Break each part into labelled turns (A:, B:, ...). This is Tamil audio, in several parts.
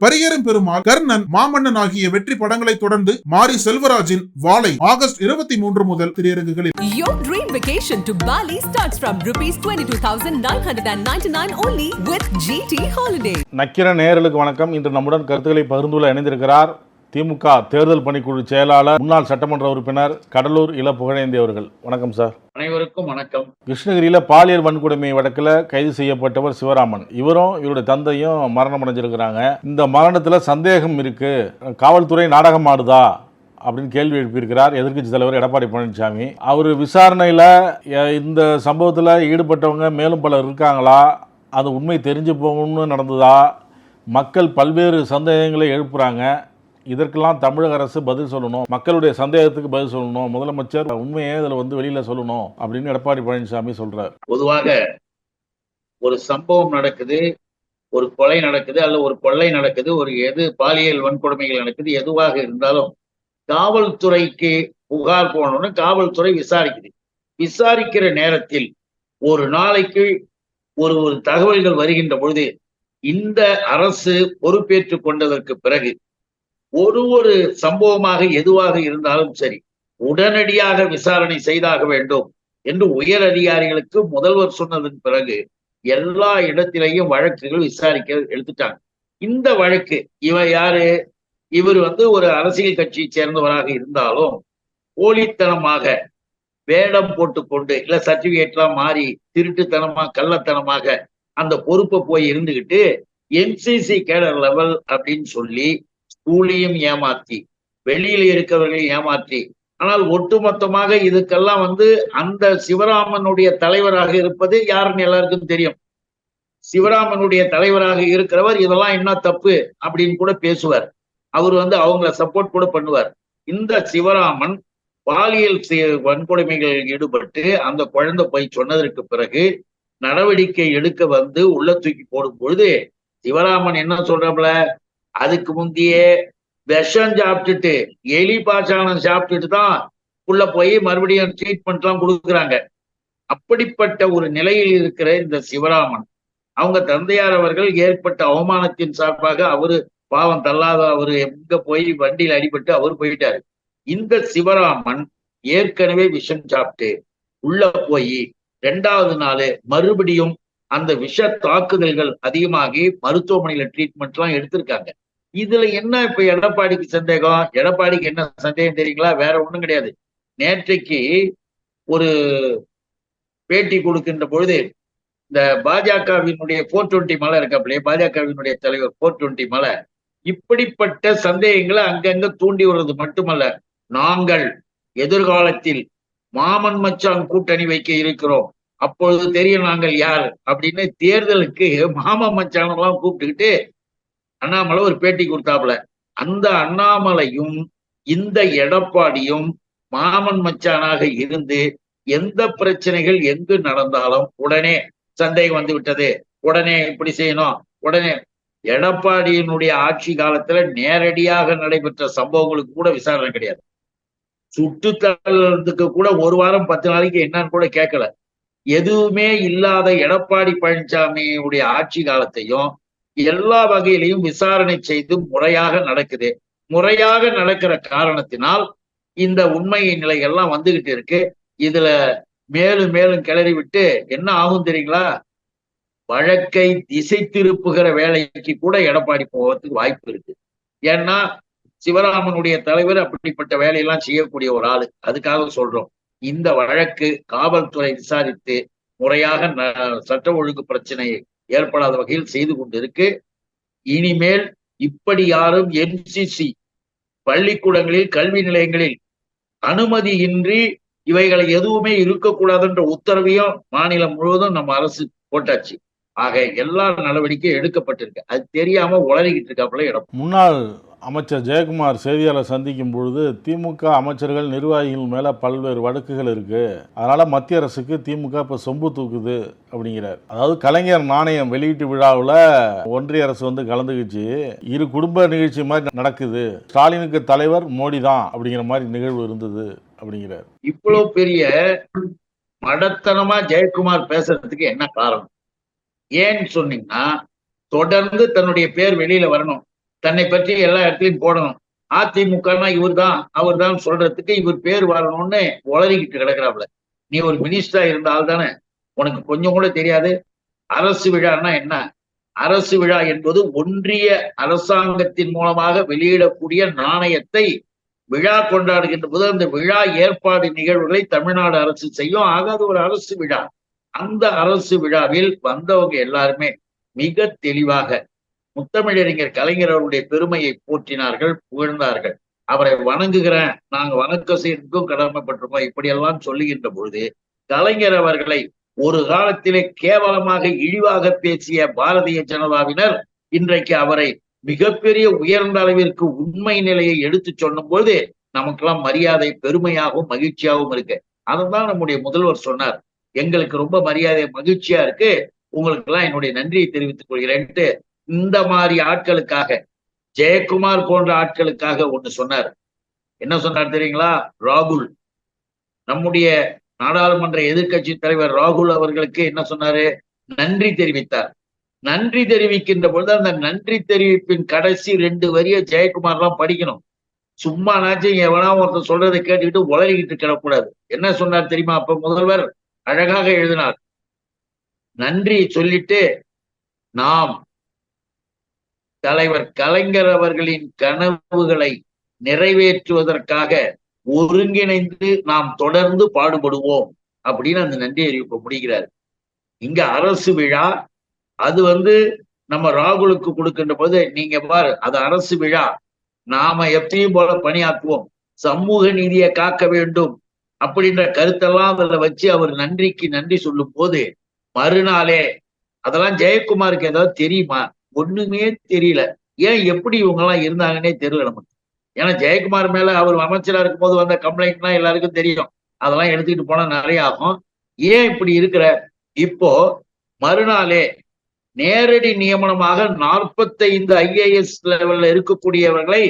A: பரியேறும் பெருமாள், கர்ணன், மாமன்னன் ஆகிய வெற்றி படங்களை தொடர்ந்து மாரி செல்வராஜின் வாளை ஆகஸ்ட் 23 முதல் திரையரங்குகளில்.
B: Your dream vacation to Bali starts from ₹22,999 only with GT Holiday.
C: நக்கிர நேயர்களுக்கு வணக்கம். இன்று நம்முடன் கருத்துக்களை பகிர்ந்துள்ள இணைந்திருக்கிறார் திமுக தேர்தல் பணிக்குழு செயலாளர், முன்னாள் சட்டமன்ற உறுப்பினர் கடலூர் இள புகழேந்தி அவர்கள். வணக்கம் சார்.
D: அனைவருக்கும் வணக்கம்.
C: கிருஷ்ணகிரியில பாலியல் வன்கொடுமை வழக்கில் கைது செய்யப்பட்டவர் சிவராமன். இவரும் இவருடைய தந்தையும் மரணம் அடைஞ்சிருக்கிறாங்க. இந்த மரணத்துல சந்தேகம் இருக்கு, காவல்துறை நாடகம் ஆடுதா அப்படின்னு கேள்வி எழுப்பியிருக்கிறார் எதிர்க்கட்சி தலைவர் எடப்பாடி பழனிசாமி. அவர் விசாரணையில இந்த சம்பவத்தில் ஈடுபட்டவங்க மேலும் பலர் இருக்காங்களா, அது உண்மை தெரிஞ்சு போகணும்னு நடந்ததா, மக்கள் பல்வேறு சந்தேகங்களை எழுப்புறாங்க. இதற்கெல்லாம் தமிழக அரசு பதில் சொல்லணும், மக்களுடைய சந்தேகத்துக்கு பதில் சொல்லணும், முதலமைச்சர் உண்மையே இதில் வெளியில சொல்லணும் அப்படின்னு எடப்பாடி பழனிசாமி சொல்றார்.
D: பொதுவாக ஒரு சம்பவம் நடக்குது, ஒரு கொலை நடக்குது, அல்ல ஒரு கொள்ளை நடக்குது, ஒரு பாலியல் வன்கொடுமைகள் நடக்குது, எதுவாக இருந்தாலும் காவல்துறைக்கு புகார் போனோம்னு காவல்துறை விசாரிக்குது. விசாரிக்கிற நேரத்தில் ஒரு நாளைக்கு ஒரு தகவல்கள் வருகின்ற பொழுது இந்த அரசு பொறுப்பேற்றுக் கொண்டதற்கு பிறகு ஒரு சம்பவமாக எதுவாக இருந்தாலும் சரி உடனடியாக விசாரணை செய்தாக வேண்டும் என்று உயர் அதிகாரிகளுக்கு முதல்வர் சொன்னதன் பிறகு எல்லா இடத்திலேயும் வழக்குகள் விசாரிக்க எடுத்துட்டாங்க. இந்த வழக்கு இவர் ஒரு அரசியல் கட்சியை சேர்ந்தவராக இருந்தாலும் போலித்தனமாக வேடம் போட்டுக்கொண்டு இல்ல சர்டிபிகேட்லாம் மாறி திருட்டுத்தனமா கள்ளத்தனமாக அந்த பொறுப்பை போய் இருந்துகிட்டு என்சிசி கேடர் லெவல் அப்படின்னு சொல்லி ஸ்கூலையும் ஏமாற்றி வெளியில இருக்கிறவர்களையும் ஏமாற்றி, ஆனால் ஒட்டுமொத்தமாக இதுக்கெல்லாம் அந்த சிவராமனுடைய தலைவராக இருப்பது யாருன்னு எல்லாருக்கும் தெரியும். சிவராமனுடைய தலைவராக இருக்கிறவர் இதெல்லாம் என்ன தப்பு அப்படின்னு கூட பேசுவார். அவர் அவங்கள சப்போர்ட் கூட பண்ணுவார். இந்த சிவராமன் பாலியல் வன்கொடுமைகளில் ஈடுபட்டு அந்த குழந்தை போய் சொன்னதற்கு பிறகு நடவடிக்கை எடுக்க உள்ள தூக்கி போடும் பொழுது சிவராமன் என்ன சொல்றப்பல, அதுக்கு முந்தைய விஷம் சாப்பிட்டுட்டு எலி பாச்சானம் சாப்பிட்டுட்டு தான் உள்ள போய் மறுபடியும் ட்ரீட்மெண்ட் எல்லாம் கொடுக்குறாங்க. அப்படிப்பட்ட ஒரு நிலையில் இருக்கிற இந்த சிவராமன், அவங்க தந்தையார் அவர்கள் ஏற்பட்ட அவமானத்தின் சார்பாக அவரு பாவம் தள்ளாத அவரு எங்க போய் வண்டியில் அடிபட்டு அவர் போயிட்டாரு. இந்த சிவராமன் ஏற்கனவே விஷம் சாப்பிட்டு உள்ள போய் 2வது நாள் மறுபடியும் அந்த விஷ தாக்குதல்கள் அதிகமாகி மருத்துவமனையில ட்ரீட்மெண்ட் எல்லாம் எடுத்திருக்காங்க. இதுல என்ன இப்ப எடப்பாடிக்கு சந்தேகம்? எடப்பாடிக்கு என்ன சந்தேகம் தெரியுங்களா? வேற ஒண்ணும் கிடையாது. நேற்றைக்கு ஒரு பேட்டி கொடுக்கின்ற பொழுது இந்த பாஜகவினுடைய 420 மலை இருக்காப்லையே, பாஜகவினுடைய தலைவர் 420 மலை இப்படிப்பட்ட சந்தேகங்களை அங்கங்க தூண்டி வர்றது மட்டுமல்ல, நாங்கள் எதிர்காலத்தில் மாமன் மச்சான் கூட்டணி வைக்க இருக்கிறோம், அப்பொழுது தெரியும் நாங்கள் யார் அப்படின்னு தேர்தலுக்கு மாமன் மச்சானெல்லாம் கூப்பிட்டுக்கிட்டு அண்ணாமலை ஒரு பேட்டி கொடுத்தாப்புல. அந்த அண்ணாமலையும் இந்த எடப்பாடியும் மாமன் மச்சானாக இருந்து எந்த பிரச்சனைகள் எங்கு நடந்தாலும் உடனே சந்தேகம் விட்டது, உடனே இப்படி செய்யணும், உடனே எடப்பாடியினுடைய ஆட்சி காலத்துல நேரடியாக நடைபெற்ற சம்பவங்களுக்கு கூட விசாரணை கிடையாது. சுட்டுத்தள்ளதுக்கு கூட 1 வாரம் 10 நாளைக்கு என்னன்னு கூட கேட்கல. எதுவுமே இல்லாத எடப்பாடி பழனிசாமியுடைய ஆட்சி காலத்தையும் எல்லா வகையிலையும் விசாரணை செய்து முறையாக நடக்குது. முறையாக நடக்கிற காரணத்தினால் இந்த உண்மை நிலைகள்லாம் வந்துகிட்டு இருக்கு. இதுல மேலும் மேலும் கிளறி விட்டு என்ன ஆகும் தெரியுங்களா? வழக்கை திசை திருப்புகிற வேலைக்கு கூட எடப்பாடி போவதுக்கு வாய்ப்பு இருக்கு. ஏன்னா சிவராமனுடைய தலைவர் அப்படிப்பட்ட வேலையெல்லாம் செய்யக்கூடிய ஒரு ஆளு. அதுக்காக சொல்றோம், இந்த வழக்கு காவல்துறை விசாரித்து முறையாக சட்ட ஒழுங்கு பிரச்சனையை ஏற்படாத வகையில் செய்து கொண்டிருக்கு. இனிமேல் இப்படி யாரும் என்சிசி பள்ளிக்கூடங்களில் கல்வி நிலையங்களில் அனுமதியின்றி இவைகளை எதுவுமே இருக்கக்கூடாதுன்ற உத்தரவையும் மாநிலம் முழுவதும் நம்ம அரசு போட்டாச்சு. ஆக எல்லா நடவடிக்கையும் எடுக்கப்பட்டிருக்கு. அது தெரியாம உளறிக்கிட்டு இருக்காப்புல இடம்.
C: முன்னாள் அமைச்சர் ஜெயக்குமார் செய்தியாளர் சந்திக்கும் பொழுது திமுக அமைச்சர்கள் நிர்வாகிகள் மேல பல்வேறு வழக்குகள் இருக்கு, அதனால மத்திய அரசுக்கு திமுக இப்ப சொம்பு தூக்குது அப்படிங்கிறார். அதாவது கலைஞர் நாணயம் வெளியீட்டு விழாவில் ஒன்றிய அரசு கலந்துக்கிச்சு, இரு குடும்ப நிகழ்ச்சி மாதிரி நடக்குது, ஸ்டாலினுக்கு தலைவர் மோடி தான் அப்படிங்கிற மாதிரி நிகழ்வு இருந்தது அப்படிங்கிறார்.
D: இவ்வளவு பெரிய மடத்தனமா ஜெயக்குமார் பேசுறதுக்கு என்ன காரணம்? ஏன்னு சொன்னீங்கன்னா, தொடர்ந்து தன்னுடைய பேர் வெளியில வரணும். தன்னை பற்றி எல்லா இடத்துலயும் போடணும். அதிமுகனா அவர் தான் சொல்றதுக்கு இவர் பேர் வரணும்னு உளறிக்கிட்டு கிடக்குறாப்ல. நீ ஒரு மினிஸ்டரா இருந்த ஆள் தானே, உனக்கு கொஞ்சம் கூட தெரியாது? அரசு விழான்னா என்ன? அரசு விழா என்பது ஒன்றிய அரசாங்கத்தின் மூலமாக வெளியிடக்கூடிய நாணயத்தை விழா கொண்டாடுகின்ற போது அந்த விழா ஏற்பாடு நிகழ்வுகளை தமிழ்நாடு அரசு செய்யும். ஆகாது ஒரு அரசு விழா. அந்த அரசு விழாவில் வந்தவங்க எல்லாருமே மிக தெளிவாக முத்தமிழறிஞர் கலைஞர் அவருடைய பெருமையை போற்றினார்கள், புகழ்ந்தார்கள். அவரை வணங்குகிறேன், நாங்க வணக்கம் செய்யறதுக்கும் கடமைப்பட்டிருக்கோம், இப்படியெல்லாம் சொல்லுகின்ற பொழுது கலைஞர் அவர்களை ஒரு காலத்திலே கேவலமாக இழிவாக பேசிய பாரதிய ஜனதாவினர் இன்றைக்கு அவரை மிகப்பெரிய உயர்ந்த அளவிற்கு உண்மை நிலையை எடுத்து சொன்னும் பொழுது நமக்கெல்லாம் மரியாதை பெருமையாகவும் மகிழ்ச்சியாகவும் இருக்கு. அதைதான் நம்முடைய முதல்வர் சொன்னார், எங்களுக்கு ரொம்ப மரியாதை மகிழ்ச்சியா இருக்கு, உங்களுக்கு எல்லாம் என்னுடைய நன்றியை தெரிவித்துக் கொள்கிறேன்ட்டு. இந்த மாதிரி ஆட்களுக்காக, ஜெயக்குமார் போன்ற ஆட்களுக்காக ஒண்ணு சொன்னார். என்ன சொன்னார் தெரியுங்களா? ராகுல், நம்முடைய நாடாளுமன்ற எதிர்கட்சி தலைவர் ராகுல் அவர்களுக்கு என்ன சொன்னாரு? நன்றி தெரிவித்தார். நன்றி தெரிவிக்கின்ற பொழுது அந்த நன்றி தெரிவிப்பின் கடைசி 2 வரிய ஜெயக்குமார் எல்லாம் படிக்கணும். சும்மா நாச்சும் எவனா ஒருத்தர் சொல்றதை கேட்டுக்கிட்டு உளறிக்கிட்டு கிடக்கூடாது. என்ன சொன்னார் தெரியுமா? அப்ப முதல்வர் அழகாக எழுதினார், நன்றி சொல்லிட்டு, நாம் தலைவர் கலைஞர் அவர்களின் கனவுகளை நிறைவேற்றுவதற்காக ஒருங்கிணைந்து நாம் தொடர்ந்து பாடுபடுவோம் அப்படின்னு அந்த நன்றி அறிவிப்பை முடிக்கிறார். இங்க அரசு விழா, அது நம்ம ராகுலுக்கு கொடுக்கின்ற போது, நீங்க பாரு, அது அரசு விழா, நாம எப்பயும் போல பணியாற்றுவோம், சமூக நீதியை காக்க வேண்டும் அப்படின்ற கருத்தெல்லாம் அதுல வச்சு அவர் நன்றிக்கு நன்றி சொல்லும் போது மறுநாளே, அதெல்லாம் ஜெயக்குமாருக்கு ஏதாவது தெரியுமா? ஒண்ணுமே தெரியல. ஏன் எப்படி இவங்க எல்லாம் இருந்தாங்கன்னே தெரியல நமக்கு. ஏன்னா ஜெயக்குமார் மேல அவர் அமைச்சரா இருக்கும் போது வந்த கம்ப்ளைண்ட்லாம் எல்லாருக்கும் தெரியும். அதெல்லாம் எடுத்துக்கிட்டு போனா நிறைய ஆகும். ஏன் இப்படி இருக்கிற? இப்போ மறுநாளே நேரடி நியமனமாக 45 IAS லெவல்ல இருக்கக்கூடியவர்களை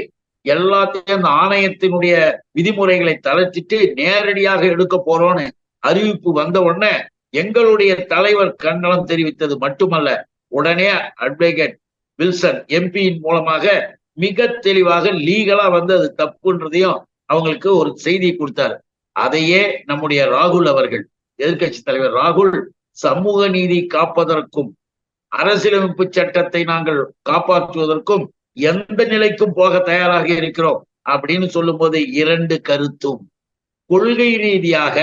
D: எல்லாத்தையும் அந்த ஆணையத்தினுடைய விதிமுறைகளை தளர்த்திட்டு நேரடியாக எடுக்க போறோம்னு அறிவிப்பு வந்த உடனே எங்களுடைய தலைவர் கண்டனம் தெரிவித்தது மட்டுமல்ல, உடனே அட்வொகேட் வில்சன் எம்பியின் மூலமாக மிக தெளிவாக லீகலா அது தப்புன்றதையும் அவங்களுக்கு ஒரு செய்தி கொடுத்தாரு. அதையே நம்முடைய ராகுல் அவர்கள், எதிர்கட்சி தலைவர் ராகுல், சமூக நீதி காப்பதற்கும் அரசியலமைப்பு சட்டத்தை நாங்கள் காப்பாற்றுவதற்கும் எந்த நிலைக்கும் போக தயாராக இருக்கிறோம் அப்படின்னு சொல்லும் போது 2 கருத்தும் கொள்கை ரீதியாக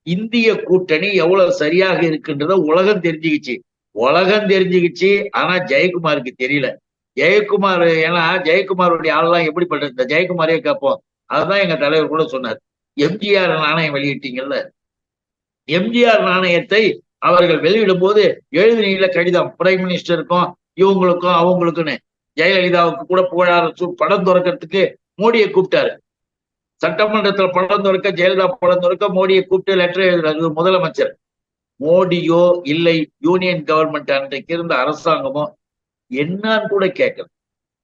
D: இந்திய கூட்டணி எவ்வளவு சரியாக இருக்குன்றத உலகம் தெரிஞ்சுக்கிச்சு. ஆனா ஜெயக்குமாருக்கு தெரியல. ஜெயக்குமார், ஏன்னா ஜெயக்குமாருடைய ஆள்லாம் எப்படி பண்றது, இந்த ஜெயக்குமாரே கேட்போம். அதுதான் எங்க தலைவர் கூட சொன்னார், எம்ஜிஆர் நாணயம் வெளியிட்டீங்கல்ல, எம்ஜிஆர் நாணயத்தை அவர்கள் வெளியிடும் போது எழுதினீங்கள கடிதம் பிரைம் மினிஸ்டருக்கும் இவங்களுக்கும் அவங்களுக்குன்னு, ஜெயலலிதாவுக்கு கூட புகழார படம் திறக்கிறதுக்கு மோடியை கூப்பிட்டாரு. சட்டமன்றத்துல படம் திறக்க, ஜெயலலிதா படம் திறக்க மோடியை கூப்பிட்டு லெட்டர் எழுதுறாரு முதலமைச்சர். மோடியோ இல்லை யூனியன் கவர்மெண்ட் அன்றைக்கு இருந்த அரசாங்கமோ என்னன்னு கூட கேட்கல.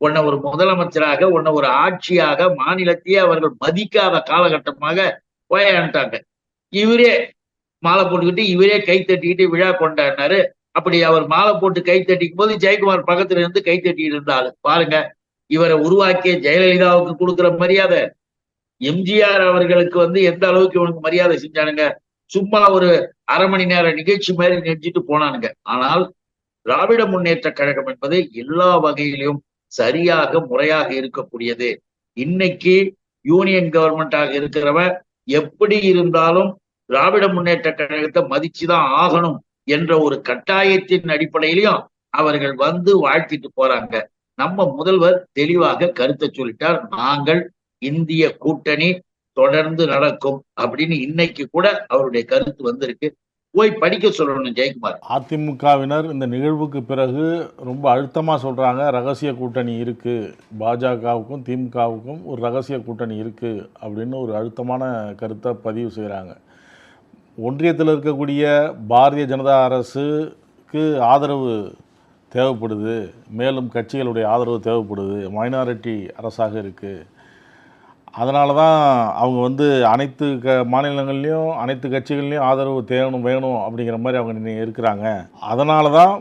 D: உன்னை ஒரு முதலமைச்சராக, உன்னை ஒரு ஆட்சியாக, மாநிலத்தையே அவர்கள் மதிக்காத காலகட்டமாக போயாண்டாங்க. இவரே மாலை போட்டுக்கிட்டு இவரே கை தட்டிக்கிட்டு விழா கொண்டாடினாரு. அப்படி அவர் மாலை போட்டு கை தட்டிக்கும் போது ஜெயக்குமார் பக்கத்துல இருந்து கை தட்டிட்டு இருந்தாரு. பாருங்க, இவரை உருவாக்கிய ஜெயலலிதாவுக்கு கொடுக்குற மரியாதை, எம்ஜிஆர் அவர்களுக்கு எந்த அளவுக்கு இவனுக்கு மரியாதை செஞ்சானுங்க. சும்மா ஒரு அரை மணி நேர நிகழ்ச்சி மாதிரி நினைச்சிட்டு போனானுங்க. ஆனால் திராவிட முன்னேற்ற கழகம் என்பது எல்லா வகையிலும் சரியாக முறையாக இருக்கக்கூடியது. இன்னைக்கு யூனியன் கவர்மெண்டாக இருக்கிறவன் எப்படி இருந்தாலும் திராவிட முன்னேற்ற கழகத்தை மதிச்சுதான் ஆகணும் என்ற ஒரு கட்டாயத்தின் அடிப்படையிலையும் அவர்கள் வாழ்த்திட்டு போறாங்க. நம்ம முதல்வர் தெளிவாக கருத்தை சொல்லிட்டார், நாங்கள் இந்திய கூட்டணி தொடர்ந்து நடக்கும் அப்படின்னு. இன்னைக்கு கூட அவருடைய கருத்து வந்திருக்கு, போய் படிக்க சொல்லணும் ஜெயக்குமார்.
C: அதிமுகவினர் இந்த நிகழ்வுக்கு பிறகு ரொம்ப அழுத்தமாக சொல்கிறாங்க, ரகசிய கூட்டணி இருக்குது, பாஜகவுக்கும் திமுகவுக்கும் ஒரு ரகசிய கூட்டணி இருக்குது அப்படின்னு ஒரு அழுத்தமான கருத்தை பதிவு செய்கிறாங்க. ஒன்றியத்தில் இருக்கக்கூடிய பாரதிய ஜனதா அரசுக்கு ஆதரவு தேவைப்படுது, மேலும் கட்சிகளுடைய ஆதரவு தேவைப்படுது, மைனாரிட்டி அரசாக இருக்குது. அதனால தான் அவங்க அனைத்து மாநிலங்கள்லேயும் அனைத்து கட்சிகள்லேயும் ஆதரவு வேணும் அப்படிங்கிற மாதிரி அவங்க இருக்கிறாங்க. அதனால தான்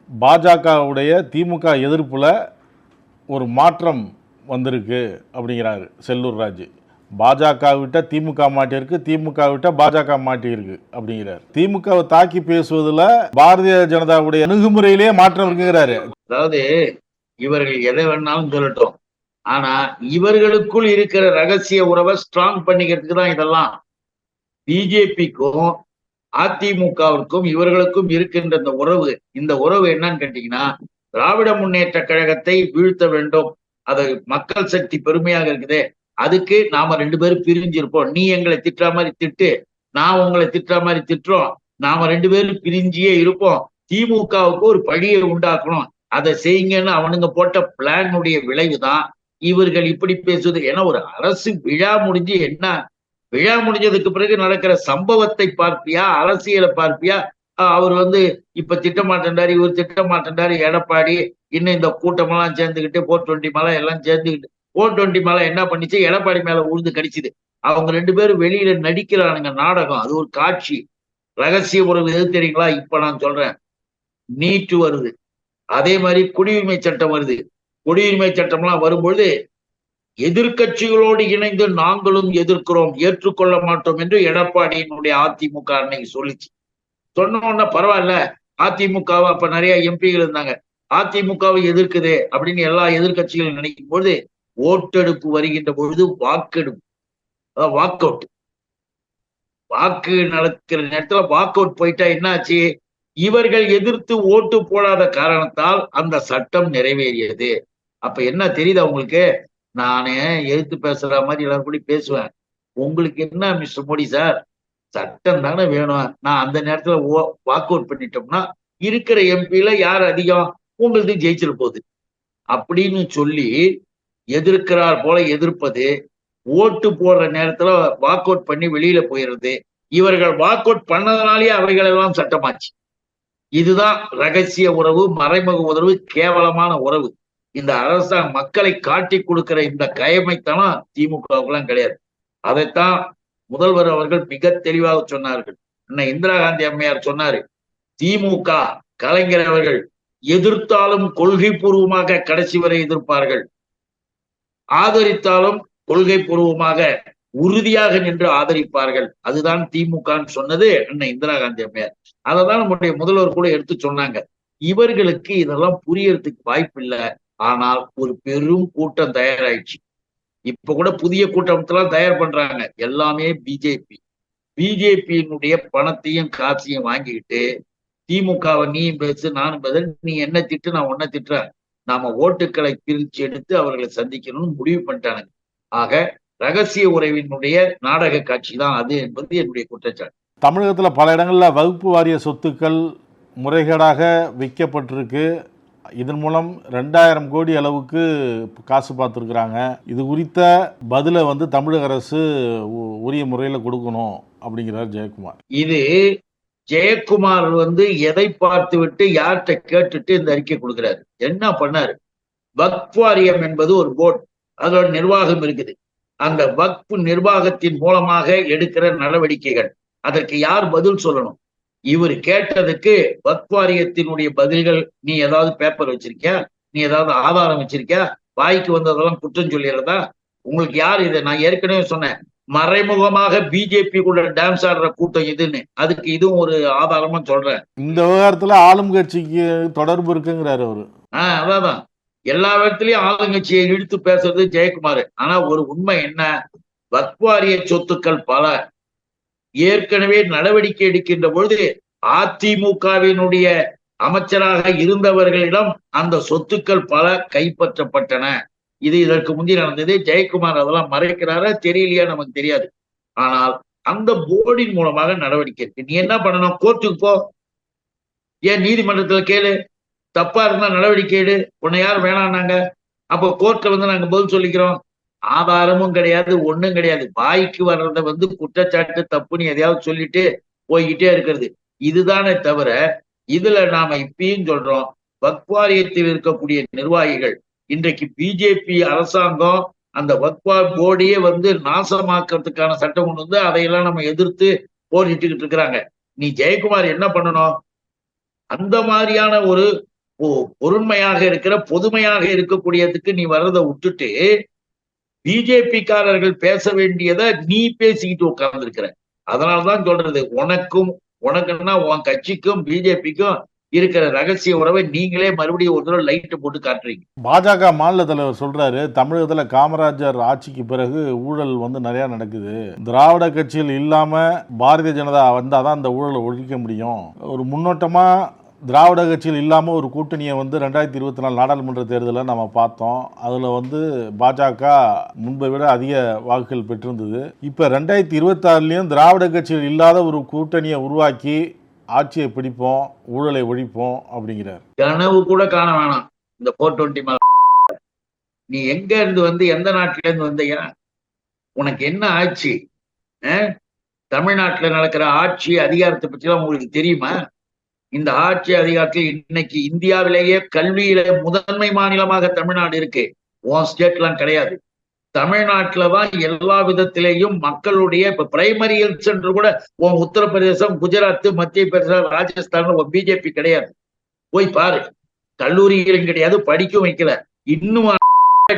C: பாஜகவுடைய திமுக எதிர்ப்பில் ஒரு மாற்றம் வந்திருக்கு அப்படிங்கிறாரு செல்லூர் ராஜு. பாஜக விட்ட திமுக மாட்டியிருக்கு, திமுக விட்ட பாஜக மாட்டியிருக்கு அப்படிங்கிறார். திமுகவை தாக்கி பேசுவதில் பாரதிய ஜனதாவுடைய அணுகுமுறையிலேயே மாற்றம் இருக்குங்கிறாரு.
D: அதாவது இவர்கள் எதை வேணாலும் சொல்லட்டும், ஆனா இவர்களுக்குள் இருக்கிற ரகசிய உறவை ஸ்ட்ராங் பண்ணிக்கிறதுக்கு தான் இதெல்லாம். பிஜேபிக்கும் அதிமுகவிற்கும் இவர்களுக்கும் இருக்கின்ற இந்த உறவு என்னன்னு கேட்டீங்கன்னா, திராவிட முன்னேற்ற கழகத்தை வீழ்த்த வேண்டும், அது மக்கள் சக்தி பெருமையாக இருக்குதே, அதுக்கு நாம 2 பேரும் பிரிஞ்சிருப்போம். நீ எங்களை திட்டுற மாதிரி திட்டு, நான் உங்களை திட்டுற மாதிரி திட்டுறோம், நாம 2 பேரும் பிரிஞ்சியே இருப்போம், திமுகவுக்கு ஒரு பழியை உண்டாக்கணும், அதை செய்யுங்கன்னு அவனுங்க போட்ட பிளானுடைய விளைவுதான் இவர்கள் இப்படி பேசுவது. ஏன்னா ஒரு அரசு விழா முடிஞ்சு என்ன, விழா முடிஞ்சதுக்கு பிறகு நடக்கிற சம்பவத்தை பார்ப்பியா, அரசியலை பார்ப்பியா? அவர் இப்ப திட்டமாட்டேன்டாரு, இவர் திட்டமாட்டேன்டாரு எடப்பாடி, இன்னும் இந்த கூட்டமெல்லாம் சேர்ந்துக்கிட்டு 420 மலை எல்லாம் சேர்ந்துக்கிட்டு 420 மலை என்ன பண்ணிச்சு, எடப்பாடி மேல உழுந்து கடிச்சுது. அவங்க 2 பேரும் வெளியில நடிக்கிறானுங்க நாடகம், அது ஒரு காட்சி. ரகசிய உறவு எது தெரியுங்களா? இப்ப நான் சொல்றேன், நீட்டு வருது, அதே மாதிரி குடியுரிமை சட்டம் வருது. குடியுரிமை சட்டம்லாம் வரும்பொழுது எதிர்கட்சிகளோடு இணைந்து நாங்களும் எதிர்க்கிறோம், ஏற்றுக்கொள்ள மாட்டோம் என்று எடப்பாடியினுடைய அதிமுக அன்னைக்கு சொல்லிச்சு. சொன்ன உடனே பரவாயில்ல, அதிமுகவை அப்ப நிறைய எம்பிகள் இருந்தாங்க, அதிமுகவை எதிர்க்குது அப்படின்னு எல்லா எதிர்கட்சிகளும் நினைக்கும் பொழுது ஓட்டெடுப்பு வருகின்ற பொழுது வாக்கெடுப்பு, வாக் அவுட், வாக்கு நடக்கிற நேரத்துல வாக் அவுட் போயிட்டா என்னாச்சு, இவர்கள் எதிர்த்து ஓட்டு போடாத காரணத்தால் அந்த சட்டம் நிறைவேறியது. அப்ப என்ன தெரியுது அவங்களுக்கு? நானே எதிர்த்து பேசுற மாதிரி எல்லாரும் கூட பேசுவேன், உங்களுக்கு என்ன மிஸ்டர் மோடி சார், சட்டம் தானே வேணும், நான் அந்த நேரத்துல வாக் அவுட் பண்ணிட்டோம்னா இருக்கிற எம்பியில யார் அதிகம், உங்களுக்கு ஜெயிச்சிட போகுது அப்படின்னு சொல்லி எதிர்க்கிறார் போல எதிர்ப்பது, ஓட்டு போடுற நேரத்துல வாக் அவுட் பண்ணி வெளியில போயிடுறது. இவர்கள் வாக் அவுட் பண்ணதுனாலேயே அவைகளெல்லாம் சட்டமாச்சு. இதுதான் ரகசிய உறவு, மறைமுக உறவு, கேவலமான உறவு. இந்த அரசாங்கம் மக்களை காட்டி கொடுக்கிற இந்த கயமைத்தனம் திமுகவுக்கெல்லாம் கிடையாது. அதைத்தான் முதல்வர் அவர்கள் மிக தெளிவாக சொன்னார்கள். அண்ணன் இந்திரா காந்தி அம்மையார் சொன்னாரு, திமுக கலைஞர் அவர்கள் எதிர்த்தாலும் கொள்கை பூர்வமாக கடைசி வரை எதிர்ப்பார்கள், ஆதரித்தாலும் கொள்கை பூர்வமாக உறுதியாக நின்று ஆதரிப்பார்கள். அதுதான் திமுகன்னு சொன்னது அண்ணன் இந்திரா காந்தி அம்மையார். அததான் நம்முடைய முதல்வர் கூட எடுத்து சொன்னாங்க. இவர்களுக்கு இதெல்லாம் புரியறதுக்கு வாய்ப்பு இல்லை. ஆனால் ஒரு பெரும் கூட்டம் தயாராயிடுச்சு. இப்ப கூட புதிய கூட்டத்தெல்லாம் தயார் பண்றாங்க. எல்லாமே பிஜேபியினுடைய பணத்தையும் காசையும் வாங்கிக்கிட்டு திமுகவை நீயும் பேசு நானும் பேச, நீ என்ன திட்டு நான் உன்ன திட்டுறேன், நாம ஓட்டுக்களை பிரிச்சு எடுத்து அவர்களை சந்திக்கணும்னு முடிவு பண்ணிட்டானுங்க. ஆக ரகசிய உறவினுடைய நாடக காட்சி தான் அது என்பது என்னுடைய குற்றச்சாட்டு.
C: தமிழகத்தில் பல இடங்களில் வகுப்பு வாரிய சொத்துக்கள் முறைகேடாக விற்கப்பட்டிருக்கு. இதன் மூலம் 2000 கோடி அளவுக்கு காசு பார்த்துருக்குறாங்க. இது குறித்த பதிலை தமிழக அரசு உரிய முறையில் கொடுக்கணும் அப்படிங்கிறார் ஜெயக்குமார்.
D: இது ஜெயக்குமார் எதை பார்த்து விட்டு யார்கிட்ட கேட்டுட்டு இந்த அறிக்கை கொடுக்கிறாரு? என்ன பண்ணாரு? வக்ஃப் வாரியம் என்பது ஒரு போர்டு, அதோட நிர்வாகம் இருக்குது. அந்த வக்ஃப் நிர்வாகத்தின் மூலமாக எடுக்கிற நடவடிக்கைகள், அதற்கு யார் பதில் சொல்லணும்? இவர் கேட்டதுக்கு வக்ஃப் வாரியத்தினுடைய பதில்கள், நீ ஏதாவது பேப்பர் வச்சிருக்கியா, நீ ஏதாவது ஆதாரம் வச்சிருக்கியா, வாய்க்கு வந்ததெல்லாம் குற்றம் சொல்லிடுறதா? உங்களுக்கு யார் இதை? நான் ஏற்கனவே சொன்னேன், மறைமுகமாக பிஜேபி கூட டான்ஸ் ஆடுற கூட்டம் இதுன்னு. அதுக்கு இதுவும் ஒரு ஆதாரமா சொல்றேன்.
C: இந்த விவகாரத்துல ஆளும் கட்சிக்கு தொடர்பு இருக்குங்கிறாரு அவரு.
D: அதான் எல்லா இடத்துலயும் ஆளுங்கட்சியை இழுத்து பேசுறது ஜெயக்குமார். ஆனா ஒரு உண்மை என்ன, வக்ஃப் வாரிய சொத்துக்கள் பல ஏற்கனவே நடவடிக்கை எடுக்கின்ற பொழுது அதிமுகவினுடைய அமைச்சராக இருந்தவர்களிடம் அந்த சொத்துக்கள் பல கைப்பற்றப்பட்டன. இது இதற்கு முந்தி நடந்தது. ஜெயக்குமார் அதெல்லாம் மறைக்கிறாரா தெரியலையா நமக்கு தெரியாது. ஆனால் அந்த போர்டின் மூலமாக நடவடிக்கை இருக்கு. நீ என்ன பண்ணணும்? கோர்ட்டுக்கு போ, ஏன் நீதிமன்றத்துல கேளு, தப்பா இருந்தா நடவடிக்கை எடு, உன்னை யார் வேணான்னாங்க? அப்போ கோர்ட்ல நாங்க பதில் சொல்லிக்கிறோம். ஆதாரமும் கிடையாது, ஒண்ணும் கிடையாது. வாய்க்கு வர்றத குற்றச்சாட்டு தப்புன்னு எதையாவது சொல்லிட்டு போய்கிட்டே இருக்கிறது. இதுதானே தவிர இதுல நாம இப்பயும் சொல்றோம், வக்ஃப் வாரியத்தில் இருக்கக்கூடிய நிர்வாகிகள் இன்றைக்கு பிஜேபி அரசாங்கம் அந்த வக்ஃப் போர்டையே நாசமாக்குறதுக்கான சட்டம் கொண்டு அதையெல்லாம் நம்ம எதிர்த்து போரிட்டுக்கிட்டு இருக்கிறாங்க. நீ ஜெயக்குமார் என்ன பண்ணணும்? அந்த மாதிரியான ஒரு பொருண்மையாக இருக்கிற பொதுமையாக இருக்கக்கூடியதுக்கு நீ வர்றதை விட்டுட்டு பிஜேபி காரர்கள் பேச வேண்டியதை நீ பேசிக்கிட்டு உட்கார்ந்து இருக்கிற. அதனாலதான் சொல்றது, உனக்குன்னா உன் கட்சிக்கும் பிஜேபிக்கும் இருக்கிற ரகசிய உறவை நீங்களே மறுபடியும் ஒரு தடவை லைட்டை போட்டு காட்டுறீங்க.
C: பாஜக மாநில தலைவர் சொல்றாரு, தமிழகத்துல காமராஜர் ஆட்சிக்கு பிறகு ஊழல் நிறைய நடக்குது. திராவிட கட்சிகள் இல்லாம பாரதிய ஜனதா வந்தாதான் அந்த ஊழலை ஒழிக்க முடியும். ஒரு முன்னோட்டமா திராவிட கட்சிகள் இல்லாமல் ஒரு கூட்டணியை 2024 நாடாளுமன்ற தேர்தலில் நம்ம பார்த்தோம். அதில் பாஜக முன்பை விட அதிக வாக்குகள் பெற்றிருந்தது. இப்போ 2026லையும் திராவிட கட்சிகள் இல்லாத ஒரு கூட்டணியை உருவாக்கி ஆட்சியை பிடிப்போம், ஊழலை ஒழிப்போம் அப்படிங்கிறார்.
D: கனவு கூட காண வேணாம். இந்த 420 நீ எங்க இருந்து எந்த நாட்டில இருந்து வந்தீங்க? உனக்கு என்ன ஆட்சி? தமிழ்நாட்டில் நடக்கிற ஆட்சி அதிகாரத்தை பற்றிலாம் உங்களுக்கு தெரியுமா? இந்த ஆட்சி அதிகாரத்தில் இன்னைக்கு இந்தியாவிலேயே கல்வியில முதன்மை மாநிலமாக தமிழ்நாடு இருக்கு. உன் ஸ்டேட்லாம் கிடையாது. தமிழ்நாட்டுலதான் எல்லா விதத்திலேயும் மக்களுடைய இப்ப பிரைமரி ஹெல்த் சென்டர் கூட உன் உத்தரப்பிரதேசம், குஜராத், மத்திய பிரதேசம், ராஜஸ்தான் உன் பிஜேபி கிடையாது. போய் பாரு. கல்லூரிகளும் கிடையாது, படிக்கும் வைக்கல. இன்னும்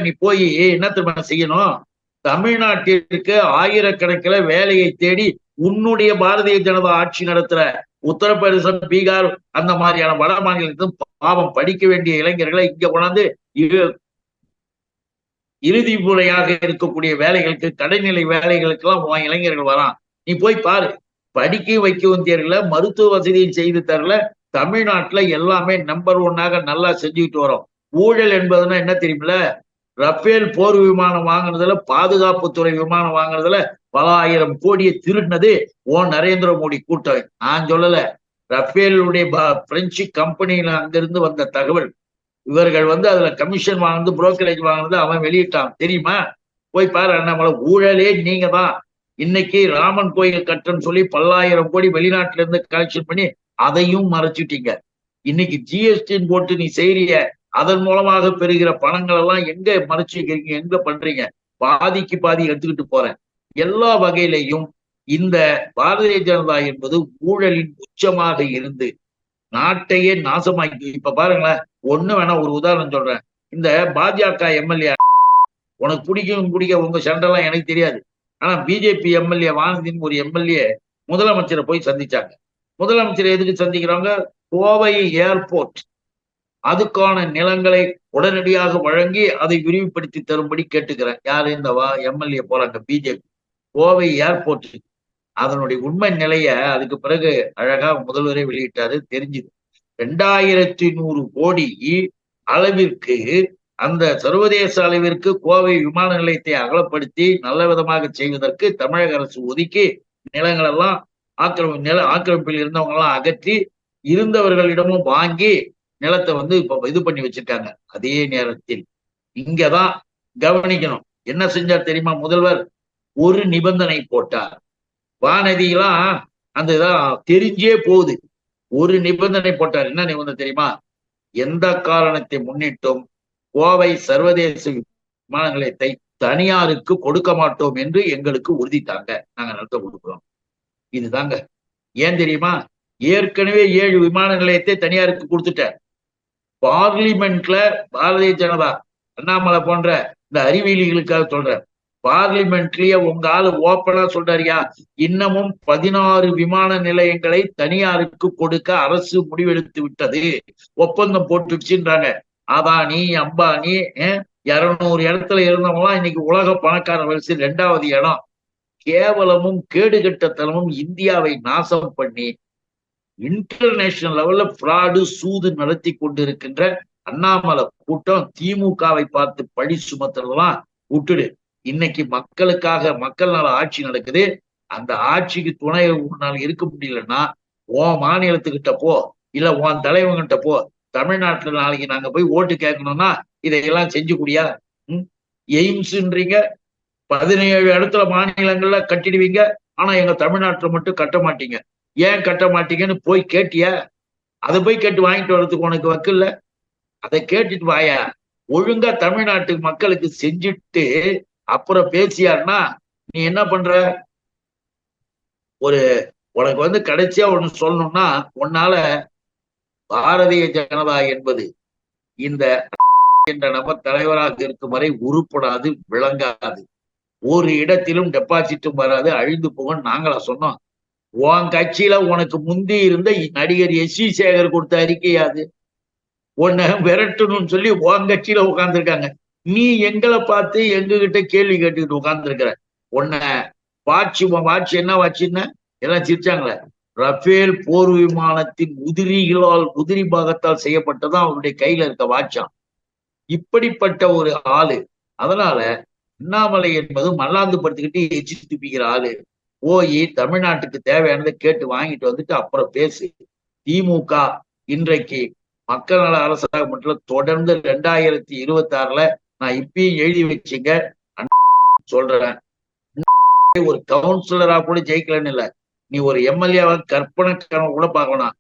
D: நீ போய் என்ன திரும்ப செய்யணும்? தமிழ்நாட்டிற்கு ஆயிரக்கணக்கில் வேலையை தேடி உன்னுடைய பாரதிய ஜனதா ஆட்சி நடத்துற உத்தரப்பிரதேசம், பீகார் அந்த மாதிரியான வட மாநிலத்திலும் பாவம் படிக்க வேண்டிய இளைஞர்களை இங்க கொண்டாந்து இறுதி முறையாக இருக்கக்கூடிய வேலைகளுக்கு, கடைநிலை வேலைகளுக்கு எல்லாம் உன் இளைஞர்கள் வரான். நீ போய் பாரு. படிக்க வைக்கவும் தெரியல, மருத்துவ வசதியும் செய்து தரல. தமிழ்நாட்டுல எல்லாமே நம்பர் 1 நல்லா செஞ்சுக்கிட்டு வரோம். ஊழல் என்பதுன்னா என்ன தெரியுமில்ல? ரஃபேல் போர் விமானம் வாங்கினதுல, பாதுகாப்புத்துறை விமானம் வாங்கினதுல பல ஆயிரம் கோடியை திருடினது நரேந்திர மோடி கூட்டம். நான் சொல்லல. ரஃபேலுடைய பிரெஞ்சு கம்பெனியில அங்கிருந்து வந்த தகவல். இவர்கள் அதுல கமிஷன் வாங்கினது, புரோக்கரேஜ் வாங்கினது அவன் வெளியிட்டான். தெரியுமா? போய் பாரு. அண்ணாமலை, ஊழலே நீங்க தான். இன்னைக்கு ராமன் கோயில் கட்டன்னு சொல்லி 10,000 கோடி வெளிநாட்டுல இருந்து கலெக்ஷன் பண்ணி அதையும் மறைச்சிட்டீங்க. இன்னைக்கு ஜிஎஸ்டின்னு போட்டு நீ செய்யறிய, அதன் மூலமாக பெறுகிற பணங்கள் எல்லாம் எங்க மறைச்சு வைக்கிறீங்க? எங்க பண்றீங்க? பாதிக்கு பாதி எடுத்துக்கிட்டு போறேன். எல்லா வகையிலையும் இந்த பாரதிய ஜனதா என்பது ஊழலின் உச்சமாக இருந்து நாட்டையே நாசமாக்கி. இப்ப பாருங்களேன், வேணா ஒரு உதாரணம் சொல்றேன். இந்த பாஜக எம்எல்ஏ, உனக்கு பிடிக்க உங்க சண்டெல்லாம் எனக்கு தெரியாது. ஆனா பிஜேபி எம்எல்ஏ வானதின்னு ஒரு எம்எல்ஏ முதலமைச்சரை போய் சந்திச்சாங்க. முதலமைச்சரை எதுக்கு சந்திக்கிறாங்க? கோவை ஏர்போர்ட் அதுக்கான நிலங்களை உடனடியாக வழங்கி அதை விரிவுபடுத்தி தரும்படி கேட்டுக்கிறேன். யாரு? இந்த எம்எல்ஏ போறாங்க, பிஜேபி. கோவை ஏர்போர்ட் அதனுடைய உண்மை நிலைய அதுக்கு பிறகு அழகா முதல்வரே வெளியிட்டாரு, தெரிஞ்சுது. 2100 கோடி அளவிற்கு அந்த சர்வதேச அளவிற்கு கோவை விமான நிலையத்தை அகலப்படுத்தி நல்ல விதமாக செய்வதற்கு தமிழக அரசு ஒதுக்கி நிலங்கள் எல்லாம் ஆக்கிரமிப்பில் இருந்தவங்க எல்லாம் அகற்றி இருந்தவர்களிடமும் வாங்கி நிலத்தை இப்ப இது பண்ணி வச்சிருக்காங்க. அதே நேரத்தில் இங்கதான் கவனிக்கணும். என்ன செஞ்சார் தெரியுமா முதல்வர்? ஒரு நிபந்தனை போட்டார். வானதியெல்லாம் அந்த இதான் தெரிஞ்சே போகுது. ஒரு நிபந்தனை போட்டார். என்ன நிபந்தனை தெரியுமா? எந்த காரணத்தை முன்னிட்டும் கோவை சர்வதேச விமான நிலையத்தை தனியாருக்கு கொடுக்க மாட்டோம் என்று எங்களுக்கு உறுதித்தாங்க, நாங்க நிலத்தை கொடுக்குறோம். இதுதாங்க. ஏன் தெரியுமா? ஏற்கனவே 7 விமான நிலையத்தை தனியாருக்கு கொடுத்துட்டார். பார்லிமெண்ட்ல பாரதிய ஜனதா, அண்ணாமலை போன்ற இந்த அறிவியலிகளுக்காக சொல்ற, பார்லிமெண்ட்லயே உங்க ஆளு ஓப்பனா சொல்றாரியா, இன்னமும் 16 விமான நிலையங்களை தனியாருக்கு கொடுக்க அரசு முடிவெடுத்து விட்டது, ஒப்பந்தம் போட்டுச்சுன்றாங்க. அதானி, அம்பானி 200 இடத்துல இருந்தவங்களாம் இன்னைக்கு உலக பணக்கார வரிசையில் 2வது இடம். கேவலமும் கேடுகட்டத்தனமும் இந்தியாவை நாசம் பண்ணி இன்டர்நேஷனல் லெவல்ல ஃப்ராடு சூது நடத்தி கொண்டிருக்கின்ற அண்ணாமலை கூட்டம் திமுகவை பார்த்து பழி சுமத்துறதெல்லாம் விட்டுடு. இன்னைக்கு மக்களுக்காக மக்கள் நல ஆட்சி நடக்குது. அந்த ஆட்சிக்கு துணை நாள் இருக்க முடியலன்னா உன் மாநிலத்துக்கிட்ட போ, இல்ல உன் தலைவங்கிட்ட போ. தமிழ்நாட்டுல நாளைக்கு நாங்க போய் ஓட்டு கேட்கணும்னா இதையெல்லாம் செஞ்சு கூடியா? எய்ம்ஸ்ன்றீங்க, 17 இடத்துல மாநிலங்கள்ல கட்டிடுவீங்க, ஆனா எங்க தமிழ்நாட்டுல மட்டும் கட்ட மாட்டீங்க. ஏன் கட்ட மாட்டீங்கன்னு போய் கேட்டியா? அதை போய் கேட்டு வாங்கிட்டு வர்றதுக்கு உனக்கு வக்கில்ல. அதை கேட்டுட்டு வாயா. ஒழுங்கா தமிழ்நாட்டு மக்களுக்கு செஞ்சுட்டு அப்புறம் பேசியாருன்னா நீ என்ன பண்ற? உனக்கு கடைசியா ஒண்ணு சொல்லணும்னா, உன்னால பாரதிய ஜனதா என்பது இந்த என்ற நபர் தலைவராக இருக்கும் வரை உருப்படாது, விளங்காது. ஒரு இடத்திலும் டெபாசிட்டும் வராது, அழிந்து போகும். நாங்களா சொன்னோம்? உன் கட்சியில உனக்கு முந்தி இருந்த நடிகர் எஸ்.வி. சேகர் கொடுத்த அறிக்கையாது? உன்னை விரட்டணும்னு சொல்லி உன் கட்சியில உட்கார்ந்துருக்காங்க. நீ எங்களை பார்த்து எங்ககிட்ட கேள்வி கேட்டுக்கிட்டு உட்கார்ந்துருக்கிற. உன்னை வாட்சி என்ன வாட்சின்னு எல்லாம் சிரிச்சாங்களே. ரஃபேல் போர் விமானத்தின் உதிரி பாகத்தால் செய்யப்பட்டதான் அவருடைய கையில இருக்க வாட்சாம். இப்படிப்பட்ட ஒரு ஆளு. அதனால அண்ணாமலை என்பது மல்லாந்து படுத்துக்கிட்டு எச்சி துப்பிக்கிற ஆளு. போய் தமிழ்நாட்டுக்கு தேவையானதை கேட்டு வாங்கிட்டு வந்துட்டு அப்புறம் பேசு. திமுக இன்றைக்கு மக்கள் நல அரசாக மட்டும் தொடர்ந்து 2026 நான் இப்பயும் எழுதி வச்சுங்க சொல்றேன். ஒரு கவுன்சிலரா கூட ஜெயிக்கலன்னு இல்ல, நீ ஒரு எம்எல்ஏவா கற்பனை கனவு கூட பார்க்கலாம்.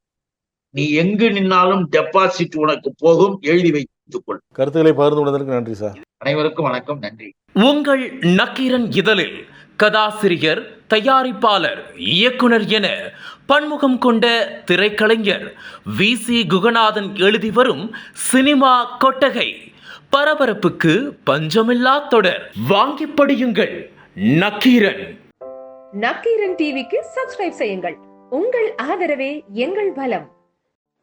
D: நீ எங்கு நின்னாலும் டெபாசிட் உனக்கு போகும், எழுதி வைத்துக் கொள்.
C: கருத்துக்களை பகிர்ந்து கொண்டதற்கு நன்றி சார்.
D: அனைவருக்கும் வணக்கம், நன்றி.
E: உங்கள் நக்கீரன் இதழில் கதாசிரியர், தயாரிப்பாளர், இயக்குனர் என பன்முகம் கொண்ட திரைக்கலைஞர் VC குகநாதன் எழுதி வரும் சினிமா கொட்டகை. பரபரப்புக்கு பஞ்சமில்லா தொடர். வாங்கி படியுங்கள். நக்கீரன்.
F: நக்கீரன் டிவிக்கு சப்ஸ்கிரைப் செய்யுங்கள். உங்கள் ஆதரவே எங்கள் பலம்.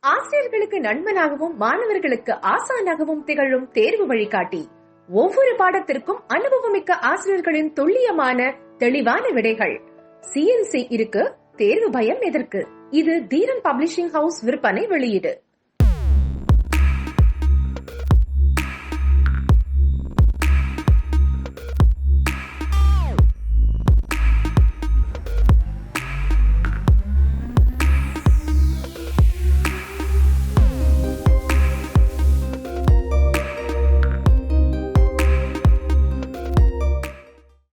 F: ஆசிரியர்களுக்கு நண்பனாகவும் மாணவர்களுக்கு ஆசானாகவும் திகழும் தேர்வு வழிகாட்டி. ஒவ்வொரு பாடத்திற்கும் அனுபவமிக்க ஆசிரியர்களின் துல்லியமான தெளிவான விடைகள். CNC இருக்கு, தேர்வு பயம் எதற்கு? இது தீரன் பப்ளிஷிங் ஹவுஸ் விற்பனை வெளியீடு.